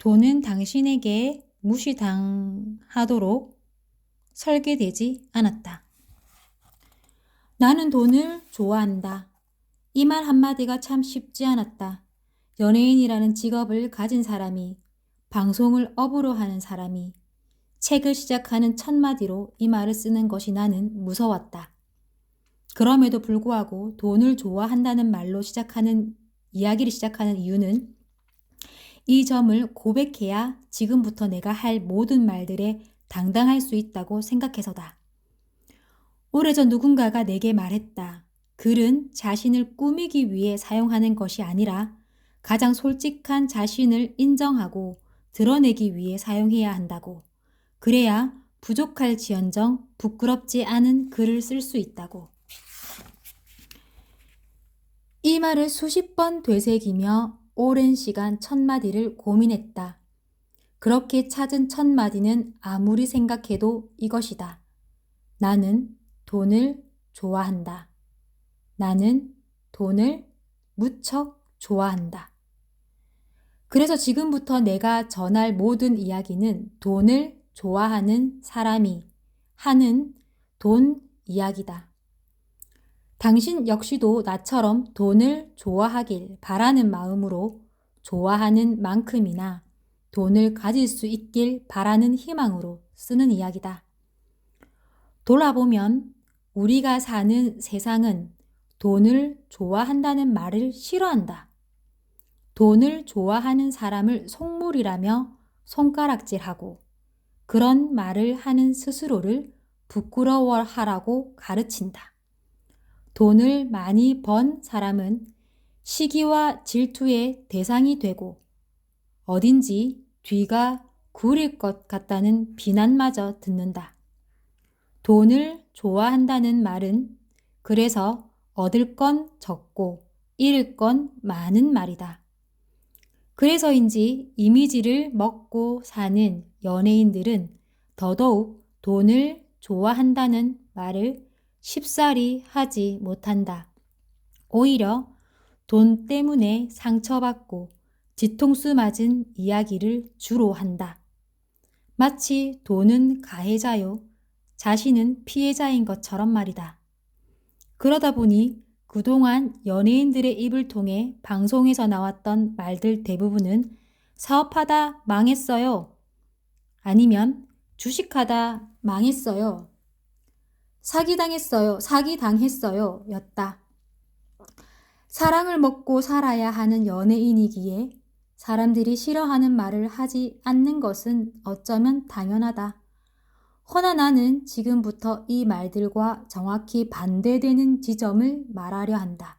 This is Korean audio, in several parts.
돈은 당신에게 무시당하도록 설계되지 않았다. 나는 돈을 좋아한다. 이 말 한마디가 참 쉽지 않았다. 연예인이라는 직업을 가진 사람이, 방송을 업으로 하는 사람이, 책을 시작하는 첫 마디로 이 말을 쓰는 것이 나는 무서웠다. 그럼에도 불구하고 돈을 좋아한다는 말로 이야기를 시작하는 이유는 이 점을 고백해야 지금부터 내가 할 모든 말들에 당당할 수 있다고 생각해서다. 오래전 누군가가 내게 말했다. 글은 자신을 꾸미기 위해 사용하는 것이 아니라 가장 솔직한 자신을 인정하고 드러내기 위해 사용해야 한다고. 그래야 부족할지언정 부끄럽지 않은 글을 쓸 수 있다고. 이 말을 수십 번 되새기며 오랜 시간 첫 마디를 고민했다. 그렇게 찾은 첫 마디는 아무리 생각해도 이것이다. 나는 돈을 좋아한다. 나는 돈을 무척 좋아한다. 그래서 지금부터 내가 전할 모든 이야기는 돈을 좋아하는 사람이 하는 돈 이야기다. 당신 역시도 나처럼 돈을 좋아하길 바라는 마음으로 좋아하는 만큼이나 돈을 가질 수 있길 바라는 희망으로 쓰는 이야기다. 돌아보면 우리가 사는 세상은 돈을 좋아한다는 말을 싫어한다. 돈을 좋아하는 사람을 속물이라며 손가락질하고 그런 말을 하는 스스로를 부끄러워하라고 가르친다. 돈을 많이 번 사람은 시기와 질투의 대상이 되고 어딘지 뒤가 구릴 것 같다는 비난마저 듣는다. 돈을 좋아한다는 말은 그래서 얻을 건 적고 잃을 건 많은 말이다. 그래서인지 이미지를 먹고 사는 연예인들은 더더욱 돈을 좋아한다는 말을 쉽사리 하지 못한다. 오히려 돈 때문에 상처받고 뒤통수 맞은 이야기를 주로 한다. 마치 돈은 가해자요, 자신은 피해자인 것처럼 말이다. 그러다 보니 그동안 연예인들의 입을 통해 방송에서 나왔던 말들 대부분은 사업하다 망했어요. 아니면 주식하다 망했어요. 사기당했어요 였다. 사랑을 먹고 살아야 하는 연예인이기에 사람들이 싫어하는 말을 하지 않는 것은 어쩌면 당연하다. 허나 나는 지금부터 이 말들과 정확히 반대되는 지점을 말하려 한다.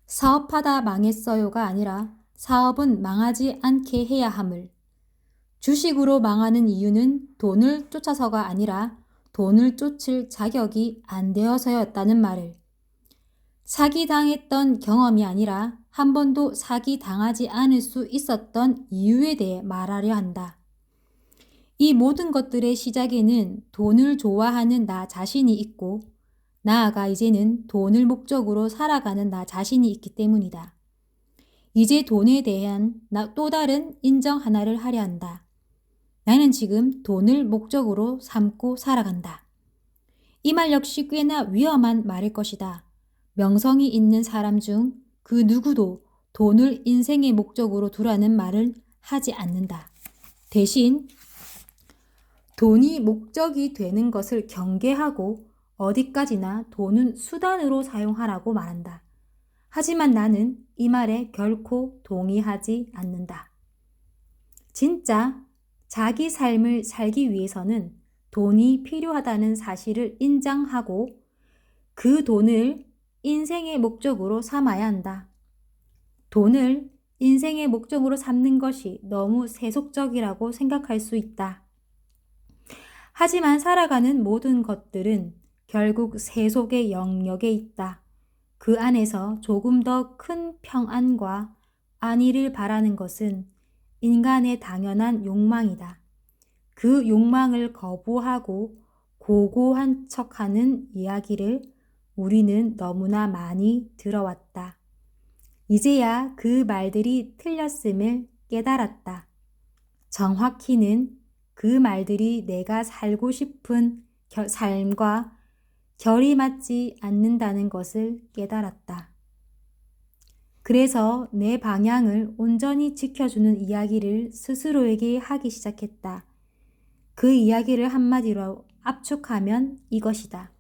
사업하다 망했어요가 아니라 사업은 망하지 않게 해야 함을. 주식으로 망하는 이유는 돈을 쫓아서가 아니라 돈을 쫓을 자격이 안 되어서였다는 말을. 사기당했던 경험이 아니라 한 번도 사기당하지 않을 수 있었던 이유에 대해 말하려 한다. 이 모든 것들의 시작에는 돈을 좋아하는 나 자신이 있고 나아가 이제는 돈을 목적으로 살아가는 나 자신이 있기 때문이다. 이제 돈에 대한 또 다른 인정 하나를 하려 한다. 나는 지금 돈을 목적으로 삼고 살아간다. 이 말 역시 꽤나 위험한 말일 것이다. 명성이 있는 사람 중 그 누구도 돈을 인생의 목적으로 두라는 말을 하지 않는다. 대신 돈이 목적이 되는 것을 경계하고 어디까지나 돈은 수단으로 사용하라고 말한다. 하지만 나는 이 말에 결코 동의하지 않는다. 진짜 자기 삶을 살기 위해서는 돈이 필요하다는 사실을 인정하고 그 돈을 인생의 목적으로 삼아야 한다. 돈을 인생의 목적으로 삼는 것이 너무 세속적이라고 생각할 수 있다. 하지만 살아가는 모든 것들은 결국 세속의 영역에 있다. 그 안에서 조금 더 큰 평안과 안위를 바라는 것은 인간의 당연한 욕망이다. 그 욕망을 거부하고 고고한 척하는 이야기를 우리는 너무나 많이 들어왔다. 이제야 그 말들이 틀렸음을 깨달았다. 정확히는 그 말들이 내가 살고 싶은 삶과 결이 맞지 않는다는 것을 깨달았다. 그래서 내 방향을 온전히 지켜주는 이야기를 스스로에게 하기 시작했다. 그 이야기를 한마디로 압축하면 이것이다.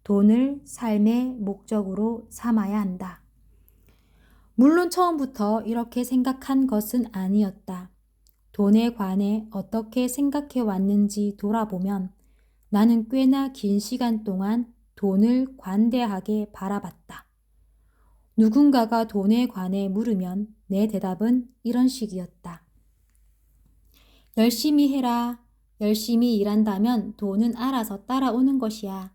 돈을 삶의 목적으로 삼아야 한다. 물론 처음부터 이렇게 생각한 것은 아니었다. 돈에 관해 어떻게 생각해 왔는지 돌아보면 나는 꽤나 긴 시간 동안 돈을 관대하게 바라봤다. 누군가가 돈에 관해 물으면 내 대답은 이런 식이었다. 열심히 해라. 열심히 일한다면 돈은 알아서 따라오는 것이야.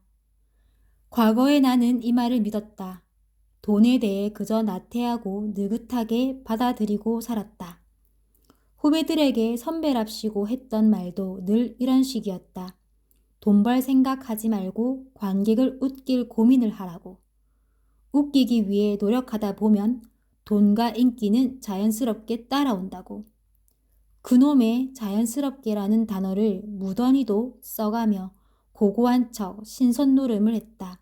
과거에 나는 이 말을 믿었다. 돈에 대해 그저 나태하고 느긋하게 받아들이고 살았다. 후배들에게 선배랍시고 했던 말도 늘 이런 식이었다. 돈 벌 생각하지 말고 관객을 웃길 고민을 하라고. 웃기기 위해 노력하다 보면 돈과 인기는 자연스럽게 따라온다고. 그놈의 자연스럽게라는 단어를 무던히도 써가며 고고한 척 신선노름을 했다.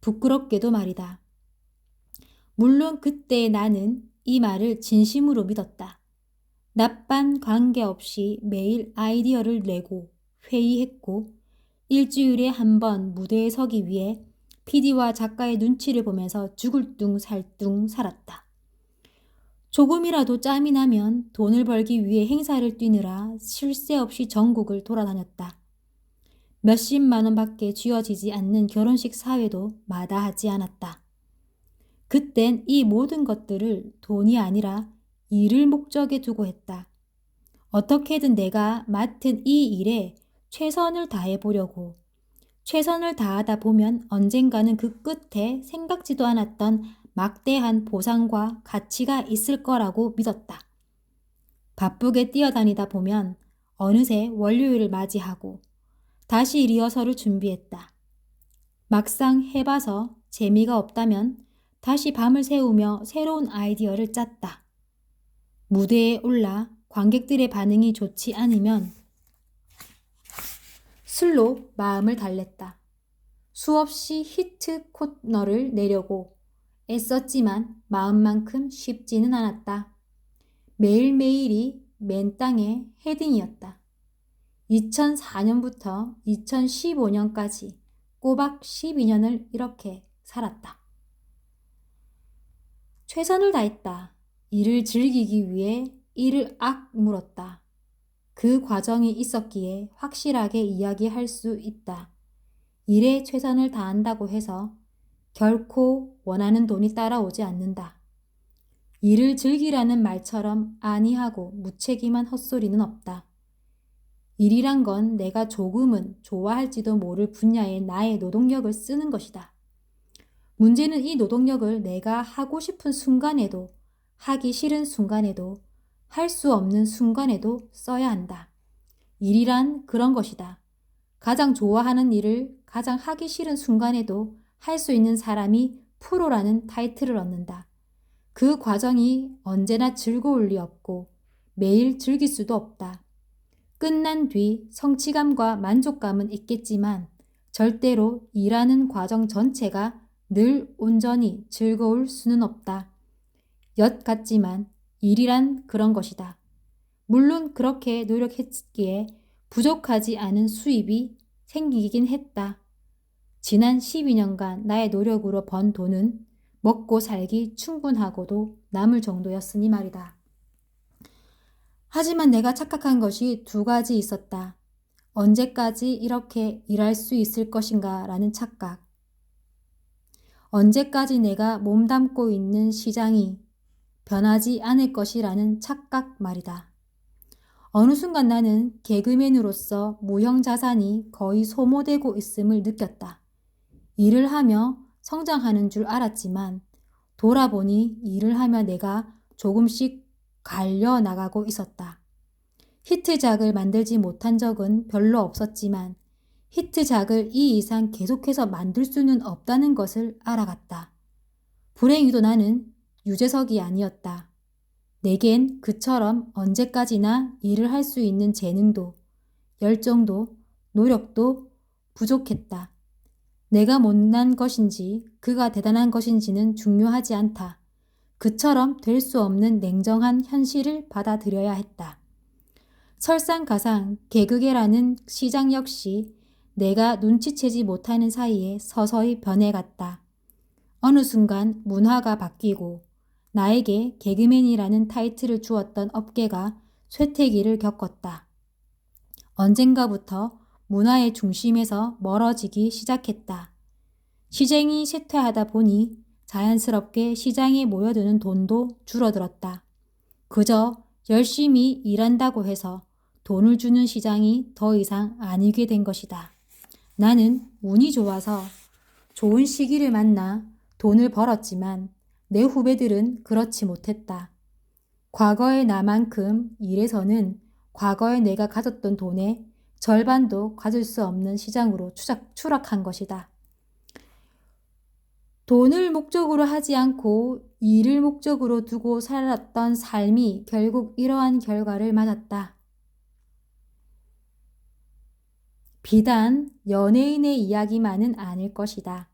부끄럽게도 말이다. 물론 그때 나는 이 말을 진심으로 믿었다. 낮밤 관계없이 매일 아이디어를 내고 회의했고 일주일에 한 번 무대에 서기 위해 PD와 작가의 눈치를 보면서 죽을 둥 살 둥 살았다. 조금이라도 짬이 나면 돈을 벌기 위해 행사를 뛰느라 쉴 새 없이 전국을 돌아다녔다. 몇십만 원밖에 쥐어지지 않는 결혼식 사회도 마다하지 않았다. 그땐 이 모든 것들을 돈이 아니라 일을 목적에 두고 했다. 어떻게든 내가 맡은 이 일에 최선을 다해보려고. 최선을 다하다 보면 언젠가는 그 끝에 생각지도 않았던 막대한 보상과 가치가 있을 거라고 믿었다. 바쁘게 뛰어다니다 보면 어느새 월요일을 맞이하고 다시 리허설을 준비했다. 막상 해봐서 재미가 없다면 다시 밤을 새우며 새로운 아이디어를 짰다. 무대에 올라 관객들의 반응이 좋지 않으면 술로 마음을 달랬다. 수없이 히트 코너를 내려고 애썼지만 마음만큼 쉽지는 않았다. 매일매일이 맨 땅의 헤딩이었다. 2004년부터 2015년까지 꼬박 12년을 이렇게 살았다. 최선을 다했다. 일을 즐기기 위해 이를 악물었다. 그 과정이 있었기에 확실하게 이야기할 수 있다. 일에 최선을 다한다고 해서 결코 원하는 돈이 따라오지 않는다. 일을 즐기라는 말처럼 안이하고 무책임한 헛소리는 없다. 일이란 건 내가 조금은 좋아할지도 모를 분야에 나의 노동력을 쓰는 것이다. 문제는 이 노동력을 내가 하고 싶은 순간에도 하기 싫은 순간에도 할 수 없는 순간에도 써야 한다. 일이란 그런 것이다. 가장 좋아하는 일을 가장 하기 싫은 순간에도 할 수 있는 사람이 프로라는 타이틀을 얻는다. 그 과정이 언제나 즐거울 리 없고 매일 즐길 수도 없다. 끝난 뒤 성취감과 만족감은 있겠지만 절대로 일하는 과정 전체가 늘 온전히 즐거울 수는 없다. 엿 같지만 일이란 그런 것이다. 물론 그렇게 노력했기에 부족하지 않은 수입이 생기긴 했다. 지난 12년간 나의 노력으로 번 돈은 먹고 살기 충분하고도 남을 정도였으니 말이다. 하지만 내가 착각한 것이 두 가지 있었다. 언제까지 이렇게 일할 수 있을 것인가 라는 착각. 언제까지 내가 몸담고 있는 시장이 변하지 않을 것이라는 착각 말이다. 어느 순간 나는 개그맨으로서 무형 자산이 거의 소모되고 있음을 느꼈다. 일을 하며 성장하는 줄 알았지만 돌아보니 일을 하며 내가 조금씩 갈려 나가고 있었다. 히트작을 만들지 못한 적은 별로 없었지만 히트작을 이 이상 계속해서 만들 수는 없다는 것을 알아갔다. 불행히도 나는 유재석이 아니었다. 내겐 그처럼 언제까지나 일을 할 수 있는 재능도, 열정도, 노력도 부족했다. 내가 못난 것인지 그가 대단한 것인지는 중요하지 않다. 그처럼 될 수 없는 냉정한 현실을 받아들여야 했다. 설상가상 개그계라는 시장 역시 내가 눈치채지 못하는 사이에 서서히 변해갔다. 어느 순간 문화가 바뀌고 나에게 개그맨이라는 타이틀을 주었던 업계가 쇠퇴기를 겪었다. 언젠가부터 문화의 중심에서 멀어지기 시작했다. 시장이 쇠퇴하다 보니 자연스럽게 시장에 모여드는 돈도 줄어들었다. 그저 열심히 일한다고 해서 돈을 주는 시장이 더 이상 아니게 된 것이다. 나는 운이 좋아서 좋은 시기를 만나 돈을 벌었지만 내 후배들은 그렇지 못했다. 과거의 나만큼 일에서는 과거에 내가 가졌던 돈의 절반도 가질 수 없는 시장으로 추락한 것이다. 돈을 목적으로 하지 않고 일을 목적으로 두고 살았던 삶이 결국 이러한 결과를 맞았다. 비단 연예인의 이야기만은 아닐 것이다.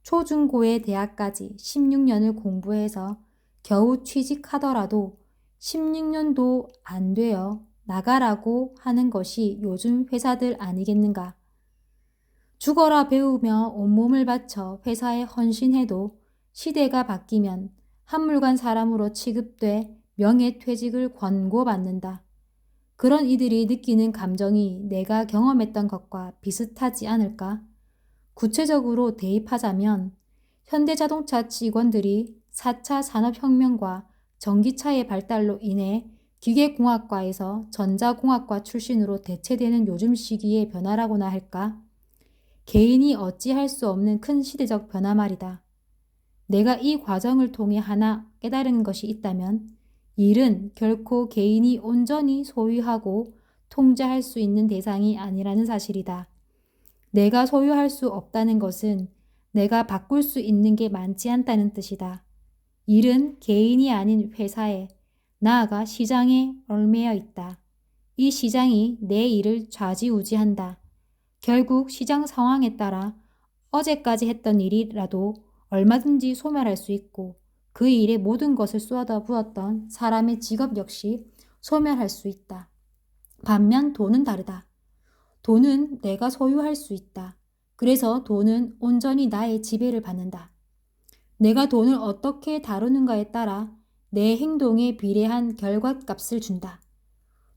초중고의 대학까지 16년을 공부해서 겨우 취직하더라도 16년도 안 되어 나가라고 하는 것이 요즘 회사들 아니겠는가. 죽어라 배우며 온몸을 바쳐 회사에 헌신해도 시대가 바뀌면 한물간 사람으로 취급돼 명예퇴직을 권고받는다. 그런 이들이 느끼는 감정이 내가 경험했던 것과 비슷하지 않을까? 구체적으로 대입하자면 현대자동차 직원들이 4차 산업혁명과 전기차의 발달로 인해 기계공학과에서 전자공학과 출신으로 대체되는 요즘 시기의 변화라고나 할까? 개인이 어찌할 수 없는 큰 시대적 변화 말이다. 내가 이 과정을 통해 하나 깨달은 것이 있다면 일은 결코 개인이 온전히 소유하고 통제할 수 있는 대상이 아니라는 사실이다. 내가 소유할 수 없다는 것은 내가 바꿀 수 있는 게 많지 않다는 뜻이다. 일은 개인이 아닌 회사에, 나아가 시장에 얽매여 있다. 이 시장이 내 일을 좌지우지한다. 결국 시장 상황에 따라 어제까지 했던 일이라도 얼마든지 소멸할 수 있고 그 일에 모든 것을 쏟아부었던 사람의 직업 역시 소멸할 수 있다. 반면 돈은 다르다. 돈은 내가 소유할 수 있다. 그래서 돈은 온전히 나의 지배를 받는다. 내가 돈을 어떻게 다루는가에 따라 내 행동에 비례한 결과값을 준다.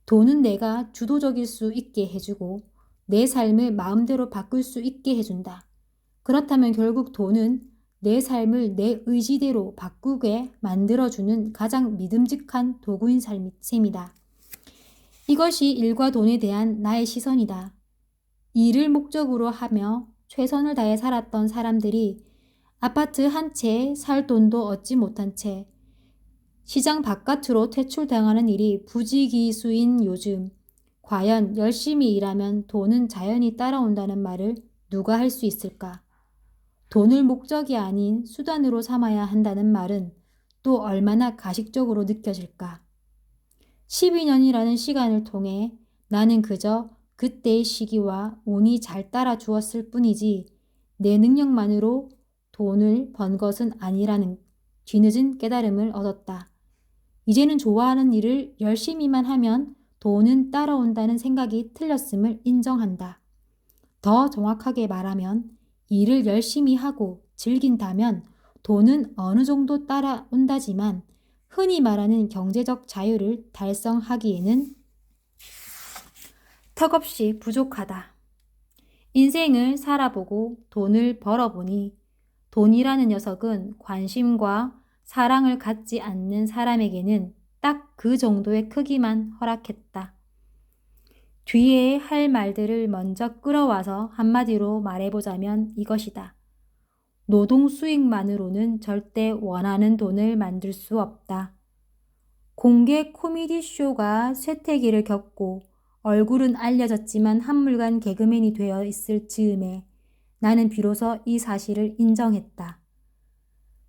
돈은 내가 주도적일 수 있게 해주고 내 삶을 마음대로 바꿀 수 있게 해준다. 그렇다면 결국 돈은 내 삶을 내 의지대로 바꾸게 만들어주는 가장 믿음직한 도구인 셈이다. 이것이 일과 돈에 대한 나의 시선이다. 일을 목적으로 하며 최선을 다해 살았던 사람들이 아파트 한 채에 살 돈도 얻지 못한 채 시장 바깥으로 퇴출당하는 일이 부지기수인 요즘, 과연 열심히 일하면 돈은 자연히 따라온다는 말을 누가 할 수 있을까? 돈을 목적이 아닌 수단으로 삼아야 한다는 말은 또 얼마나 가식적으로 느껴질까? 12년이라는 시간을 통해 나는 그저 그때의 시기와 운이 잘 따라 주었을 뿐이지 내 능력만으로 돈을 번 것은 아니라는 뒤늦은 깨달음을 얻었다. 이제는 좋아하는 일을 열심히만 하면 돈은 따라온다는 생각이 틀렸음을 인정한다. 더 정확하게 말하면 일을 열심히 하고 즐긴다면 돈은 어느 정도 따라온다지만 흔히 말하는 경제적 자유를 달성하기에는 턱없이 부족하다. 인생을 살아보고 돈을 벌어보니 돈이라는 녀석은 관심과 사랑을 갖지 않는 사람에게는 딱 그 정도의 크기만 허락했다. 뒤에 할 말들을 먼저 끌어와서 한마디로 말해보자면 이것이다. 노동 수익만으로는 절대 원하는 돈을 만들 수 없다. 공개 코미디 쇼가 쇠퇴기를 겪고 얼굴은 알려졌지만 한물간 개그맨이 되어 있을 즈음에 나는 비로소 이 사실을 인정했다.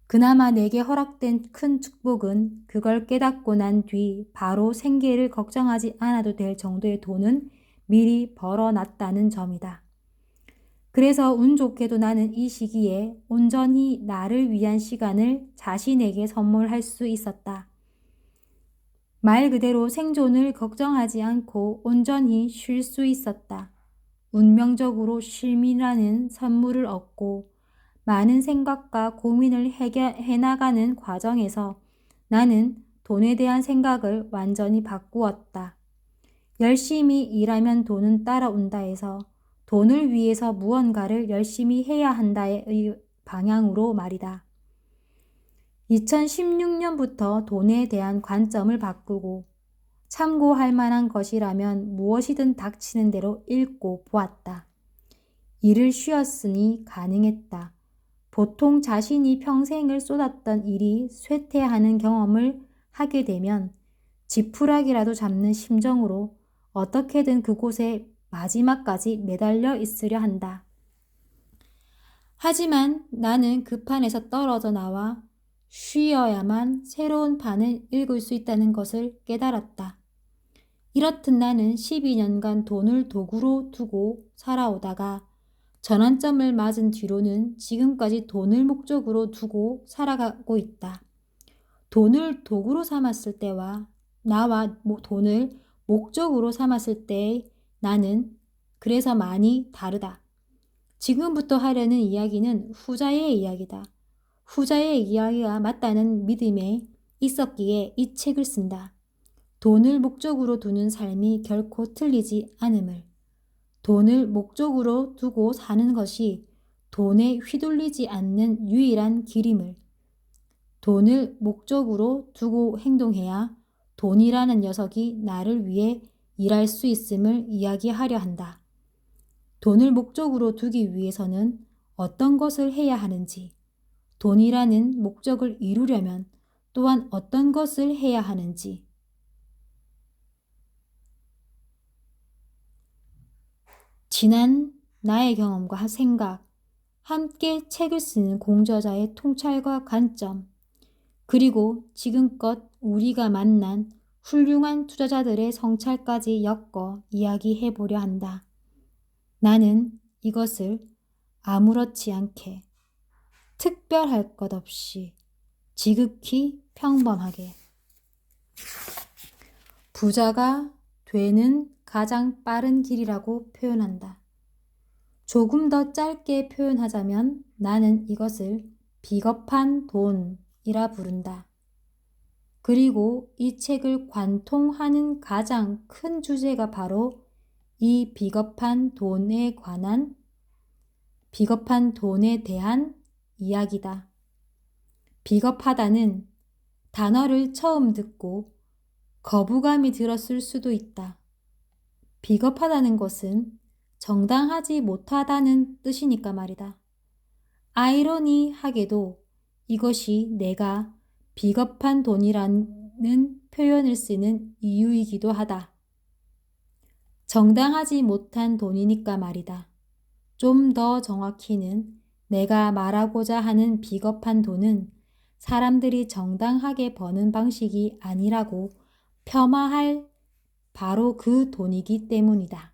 그나마 내게 허락된 큰 축복은 그걸 깨닫고 난 뒤 바로 생계를 걱정하지 않아도 될 정도의 돈은 미리 벌어놨다는 점이다. 그래서 운 좋게도 나는 이 시기에 온전히 나를 위한 시간을 자신에게 선물할 수 있었다. 말 그대로 생존을 걱정하지 않고 온전히 쉴 수 있었다. 운명적으로 쉼이라는 선물을 얻고 많은 생각과 고민을 해나가는 과정에서 나는 돈에 대한 생각을 완전히 바꾸었다. 열심히 일하면 돈은 따라온다 해서 돈을 위해서 무언가를 열심히 해야 한다의 방향으로 말이다. 2016년부터 돈에 대한 관점을 바꾸고 참고할 만한 것이라면 무엇이든 닥치는 대로 읽고 보았다. 일을 쉬었으니 가능했다. 보통 자신이 평생을 쏟았던 일이 쇠퇴하는 경험을 하게 되면 지푸라기라도 잡는 심정으로 어떻게든 그곳에 마지막까지 매달려 있으려 한다. 하지만 나는 그 판에서 떨어져 나와 쉬어야만 새로운 판을 읽을 수 있다는 것을 깨달았다. 이렇듯 나는 12년간 돈을 도구로 두고 살아오다가 전환점을 맞은 뒤로는 지금까지 돈을 목적으로 두고 살아가고 있다. 돈을 도구로 삼았을 때와 나와 돈을 목적으로 삼았을 때의 나는 그래서 많이 다르다. 지금부터 하려는 이야기는 후자의 이야기다. 후자의 이야기가 맞다는 믿음에 있었기에 이 책을 쓴다. 돈을 목적으로 두는 삶이 결코 틀리지 않음을. 돈을 목적으로 두고 사는 것이 돈에 휘둘리지 않는 유일한 길임을. 돈을 목적으로 두고 행동해야 돈이라는 녀석이 나를 위해 일할 수 있음을 이야기하려 한다. 돈을 목적으로 두기 위해서는 어떤 것을 해야 하는지, 돈이라는 목적을 이루려면 또한 어떤 것을 해야 하는지. 지난 나의 경험과 생각, 함께 책을 쓰는 공저자의 통찰과 관점, 그리고 지금껏 우리가 만난 훌륭한 투자자들의 성찰까지 엮어 이야기해보려 한다. 나는 이것을 아무렇지 않게, 특별할 것 없이, 지극히 평범하게, 부자가 되는 가장 빠른 길이라고 표현한다. 조금 더 짧게 표현하자면 나는 이것을 비겁한 돈이라 부른다. 그리고 이 책을 관통하는 가장 큰 주제가 바로 이 비겁한 돈에 대한 이야기다. 비겁하다는 단어를 처음 듣고 거부감이 들었을 수도 있다. 비겁하다는 것은 정당하지 못하다는 뜻이니까 말이다. 아이러니하게도 이것이 내가 비겁한 돈이라는 표현을 쓰는 이유이기도 하다. 정당하지 못한 돈이니까 말이다. 좀 더 정확히는 내가 말하고자 하는 비겁한 돈은 사람들이 정당하게 버는 방식이 아니라고 폄하할 바로 그 돈이기 때문이다.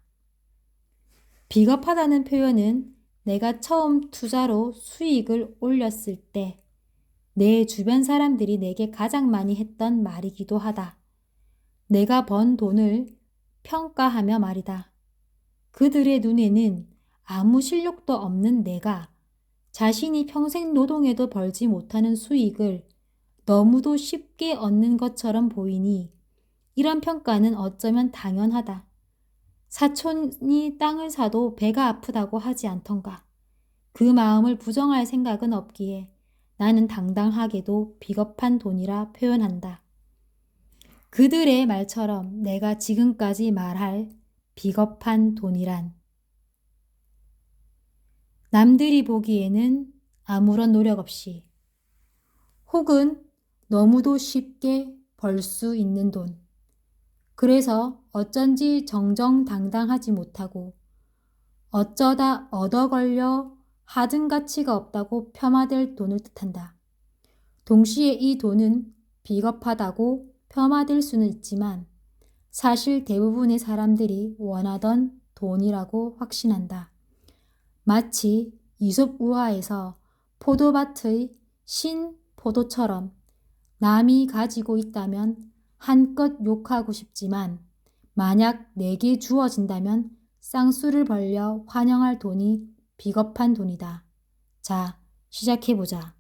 비겁하다는 표현은 내가 처음 투자로 수익을 올렸을 때 내 주변 사람들이 내게 가장 많이 했던 말이기도 하다. 내가 번 돈을 평가하며 말이다. 그들의 눈에는 아무 실력도 없는 내가 자신이 평생 노동해도 벌지 못하는 수익을 너무도 쉽게 얻는 것처럼 보이니 이런 평가는 어쩌면 당연하다. 사촌이 땅을 사도 배가 아프다고 하지 않던가. 그 마음을 부정할 생각은 없기에 나는 당당하게도 비겁한 돈이라 표현한다. 그들의 말처럼 내가 지금까지 말할 비겁한 돈이란 남들이 보기에는 아무런 노력 없이 혹은 너무도 쉽게 벌 수 있는 돈. 그래서 어쩐지 정정당당하지 못하고 어쩌다 얻어 걸려 하등 가치가 없다고 폄하될 돈을 뜻한다. 동시에 이 돈은 비겁하다고 폄하될 수는 있지만 사실 대부분의 사람들이 원하던 돈이라고 확신한다. 마치 이솝 우화에서 포도밭의 신포도처럼 남이 가지고 있다면 한껏 욕하고 싶지만 만약 내게 주어진다면 쌍수를 벌려 환영할 돈이 비겁한 돈이다. 자, 시작해보자.